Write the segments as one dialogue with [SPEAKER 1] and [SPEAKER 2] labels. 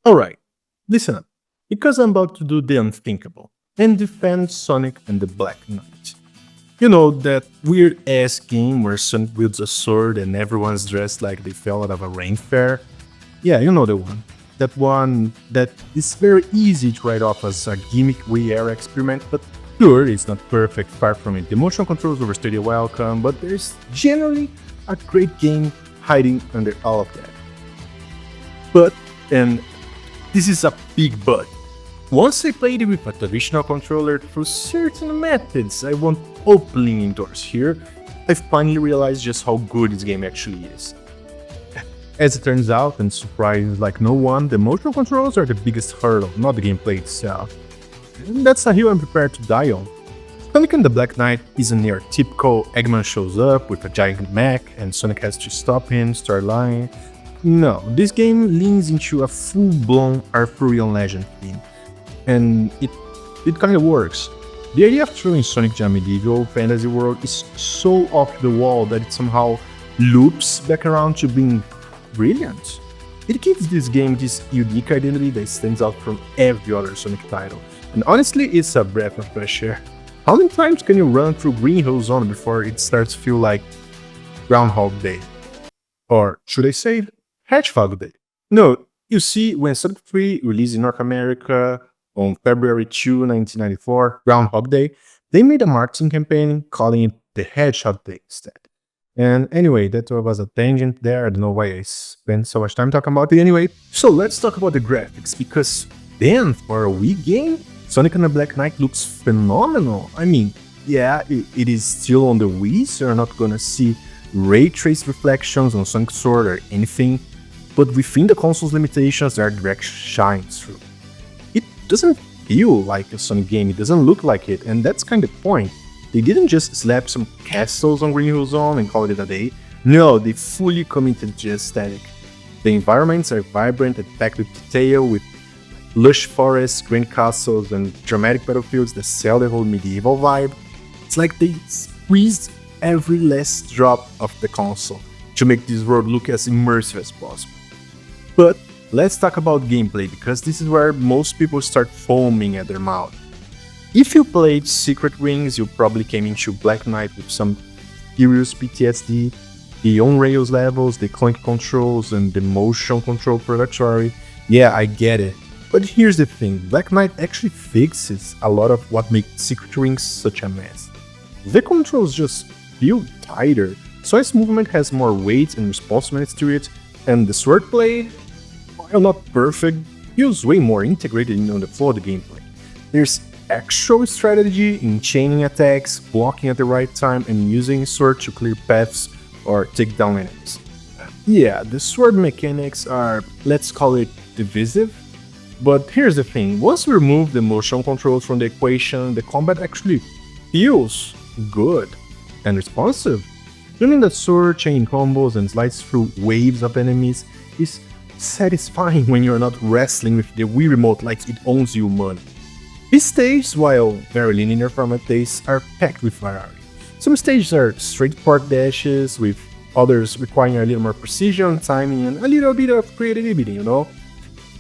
[SPEAKER 1] Alright, listen up, because I'm about to do the unthinkable and defend Sonic and the Black Knight. You know, that weird ass game where Sonic wields a sword and everyone's dressed like they fell out of a rain fair? Yeah, you know the one. That one that is very easy to write off as a gimmick Wii era experiment, but sure, it's not perfect, far from it. The motion controls overstay their welcome, but there's generally a great game hiding under all of that. But, and this is a big but. Once I played it with a traditional controller through certain methods I won't openly endorse here, I finally realized just how good this game actually is. As it turns out, and surprised like no one, the motion controls are the biggest hurdle, not the gameplay itself. And that's a hill I'm prepared to die on. Sonic and the Black Knight isn't your typical Eggman shows up with a giant mech and Sonic has to stop him, start lying. No, this game leans into a full-blown Arthurian legend theme, and it kinda works. The idea of throwing Sonic to a medieval fantasy world is so off the wall that it somehow loops back around to being brilliant. It gives this game this unique identity that stands out from every other Sonic title, and honestly, it's a breath of fresh air. How many times can you run through Green Hill Zone before it starts to feel like Groundhog Day? Or should I say, Hedgehog Day? No, you see, when Sonic 3 released in North America on February 2, 1994, Groundhog Day, they made a marketing campaign calling it the Hedgehog Day instead. And anyway, that was a tangent there. I don't know why I spent so much time talking about it anyway. So let's talk about the graphics, because then for a Wii game, Sonic and the Black Knight looks phenomenal. I mean, yeah, it is still on the Wii, so you're not gonna see ray trace reflections on Sonic's sword or anything, but within the console's limitations, their direct shines through. It doesn't feel like a Sonic game, it doesn't look like it, and that's kind of the point. They didn't just slap some castles on Green Hill Zone and call it a day. No, they fully committed to the aesthetic. The environments are vibrant and packed with detail, with lush forests, grand castles, and dramatic battlefields that sell the whole medieval vibe. It's like they squeezed every last drop of the console to make this world look as immersive as possible. But let's talk about gameplay, because this is where most people start foaming at their mouth. If you played Secret Rings, you probably came into Black Knight with some serious PTSD. The on-rails levels, the clunky controls, and the motion control purgatory. Yeah, I get it. But here's the thing, Black Knight actually fixes a lot of what makes Secret Rings such a mess. The controls just feel tighter, so its movement has more weight and responsiveness to it, and the swordplay, while not perfect, feels way more integrated into the flow of the gameplay. There's actual strategy in chaining attacks, blocking at the right time, and using sword to clear paths or take down enemies. Yeah, the sword mechanics are, let's call it, divisive, but here's the thing, once we remove the motion controls from the equation, the combat actually feels good and responsive. Doing the sword, chain combos, and slides through waves of enemies is satisfying when you're not wrestling with the Wii Remote like it owns you money. These stages, while very linear format days, are packed with variety. Some stages are straight park dashes, with others requiring a little more precision, timing, and a little bit of creativity, you know?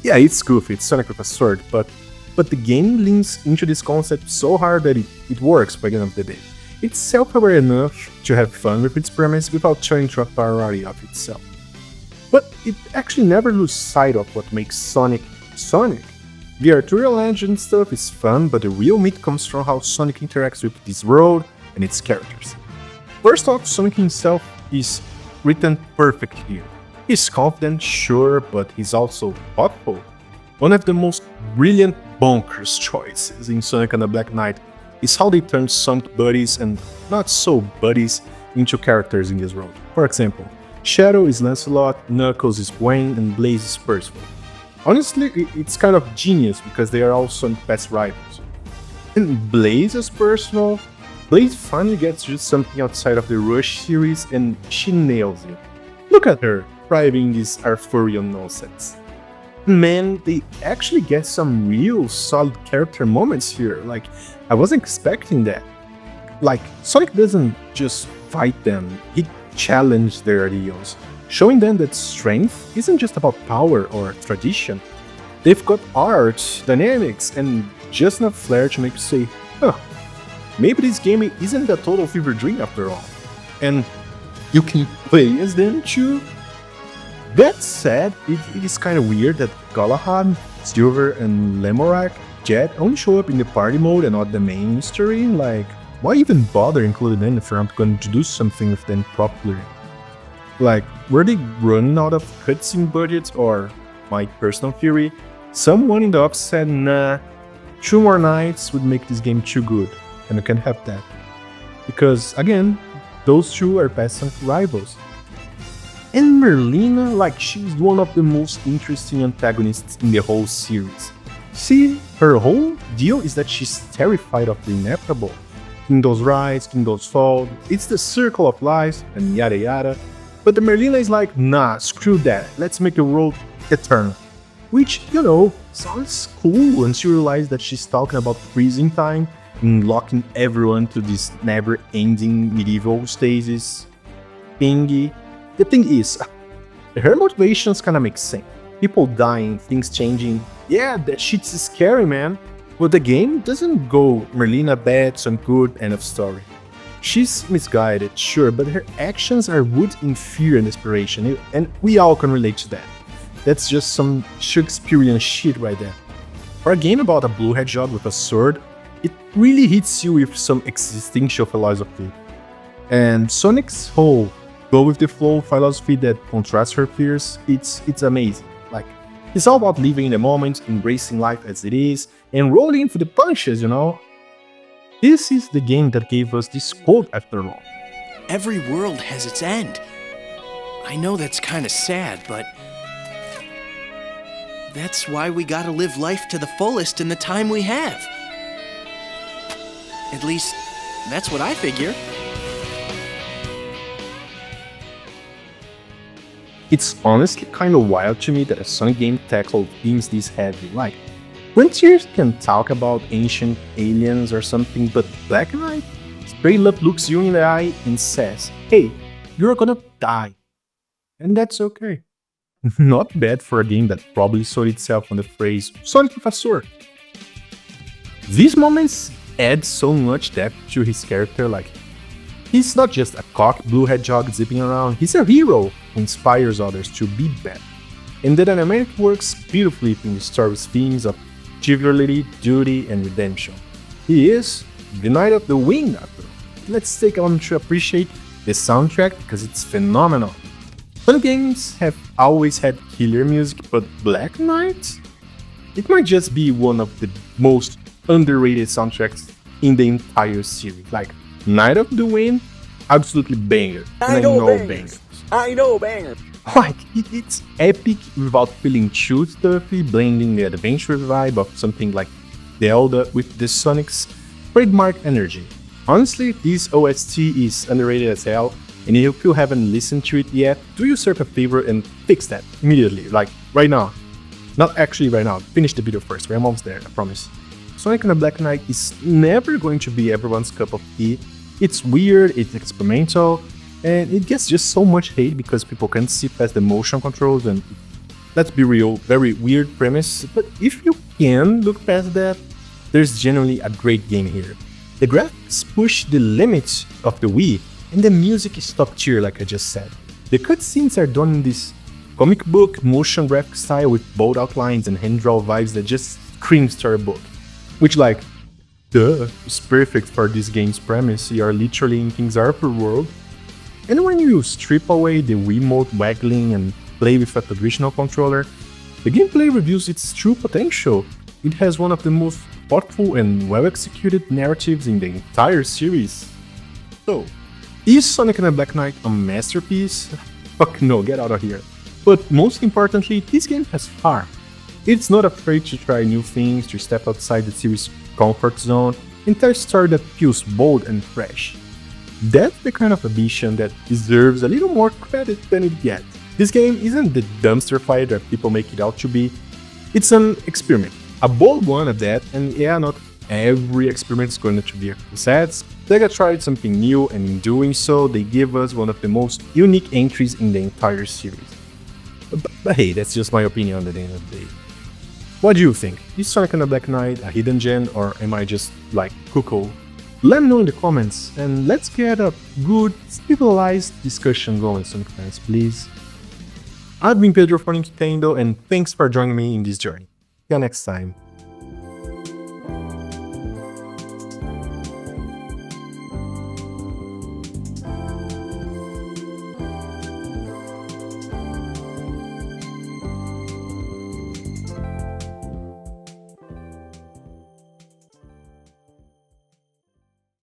[SPEAKER 1] Yeah, it's goofy, it's Sonic with a sword, but the game leans into this concept so hard that it works by the end of the day. It's self-aware enough to have fun with its premise without turning to a parody of itself. But it actually never loses sight of what makes Sonic, Sonic. The Arthurian legend stuff is fun, but the real meat comes from how Sonic interacts with this world and its characters. First off, Sonic himself is written perfectly here. He's confident, sure, but he's also thoughtful. One of the most brilliant bonkers choices in Sonic and the Black Knight is how they turn Sonic buddies and not so buddies into characters in this world. For example, Shadow is Lancelot, Knuckles is Wayne, and Blaze is Percival. Honestly, it's kind of genius because they are all Sonic past rivals. And Blaze is personal. Blaze finally gets to do something outside of the Rush series and she nails it. Look at her, thriving this Arthurian nonsense. Man, they actually get some real solid character moments here, like, I wasn't expecting that. Like, Sonic doesn't just fight them, he challenges their ideals, showing them that strength isn't just about power or tradition. They've got art, dynamics, and just enough flair to make you say, huh, maybe this game isn't a total fever dream after all. And you can play as them too. That said, it is kind of weird that Galahad, Silver, and Lemorak Jet only show up in the party mode and not the main story. Like, why even bother including them if you're not going to do something with them properly? Like, were they running out of cutscene budgets, or, my personal theory, someone in the office said, nah, 2 more nights would make this game too good, and you can't have that. Because, again, those two are past rivals. And Merlina, like, she's one of the most interesting antagonists in the whole series. See, her whole deal is that she's terrified of the inevitable. Kingdoms rise, kingdoms fall, it's the circle of life, and yada yada. But the Merlina is like, nah, screw that, let's make the world eternal. Which, you know, sounds cool until you realize that she's talking about freezing time and locking everyone to this never-ending medieval stasis thingy. The thing is, her motivations kinda make sense. People dying, things changing, yeah, that shit's scary, man. But the game doesn't go Merlina bad, some good, end of story. She's misguided, sure, but her actions are rooted in fear and desperation, and we all can relate to that. That's just some Shakespearean shit right there. For a game about a blue hedgehog with a sword, it really hits you with some existential philosophy. And Sonic's whole go with the flow philosophy that contrasts her fears, it's amazing. Like, it's all about living in the moment, embracing life as it is, and rolling for the punches, you know? This is the game that gave us this quote after all.
[SPEAKER 2] Every world has its end. I know that's kinda sad, but that's why we gotta live life to the fullest in the time we have. At least, that's what I figure.
[SPEAKER 1] It's honestly kind of wild to me that a Sonic game tackled themes this heavy. Like, Frontiers can talk about ancient aliens or something, but Black Knight straight up looks you in the eye and says, hey, you're gonna die. And that's okay. Not bad for a game that probably sold itself on the phrase Sonic with a sword. These moments add so much depth to his character, like, he's not just a cocky blue hedgehog zipping around, he's a hero who inspires others to be better. And the dynamic works beautifully in the story's themes of chivalry, duty, and redemption. He is the Knight of the Wind after all. Let's take a moment to appreciate the soundtrack because it's phenomenal. Sonic games have always had killer music, but Black Knight? It might just be one of the most underrated soundtracks in the entire series. Like, Knight of the Wind, absolutely banger. And I know bangers.
[SPEAKER 3] I know bangers.
[SPEAKER 1] Like, it's epic without feeling too stuffy, blending the adventure vibe of something like Zelda with the Sonic's trademark energy. Honestly, this OST is underrated as hell, and if you haven't listened to it yet, do yourself a favor and fix that immediately, like right now. Not actually right now, finish the video first, we're almost there, I promise. Sonic and the Black Knight is never going to be everyone's cup of tea. It's weird, it's experimental, and it gets just so much hate because people can't see past the motion controls and, let's be real, very weird premise, but if you can look past that, there's genuinely a great game here. The graphics push the limits of the Wii, and the music is top tier like I just said. The cutscenes are done in this comic book motion graphic style with bold outlines and hand-drawn vibes that just scream storybook. Which, like, duh, is perfect for this game's premise. You are literally in King's Arthur world. And when you strip away the Wiimote waggling and play with a traditional controller, the gameplay reveals its true potential. It has one of the most thoughtful and well-executed narratives in the entire series. So, is Sonic and the Black Knight a masterpiece? Fuck no, get out of here. But most importantly, this game has heart. It's not afraid to try new things, to step outside the series' comfort zone, and tell a story that feels bold and fresh. That's the kind of ambition that deserves a little more credit than it gets. This game isn't the dumpster fire that people make it out to be. It's an experiment. A bold one at that, and yeah, not every experiment is going to be a success. Sega tried something new, and in doing so, they gave us one of the most unique entries in the entire series. But hey, that's just my opinion at the end of the day. What do you think? Is Sonic and the Black Knight a hidden gem, or am I just like cuckoo? Let me know in the comments, and let's get a good, civilized discussion going, Sonic fans, please. I've been Pedro for Nintendo, and thanks for joining me in this journey. See you next time.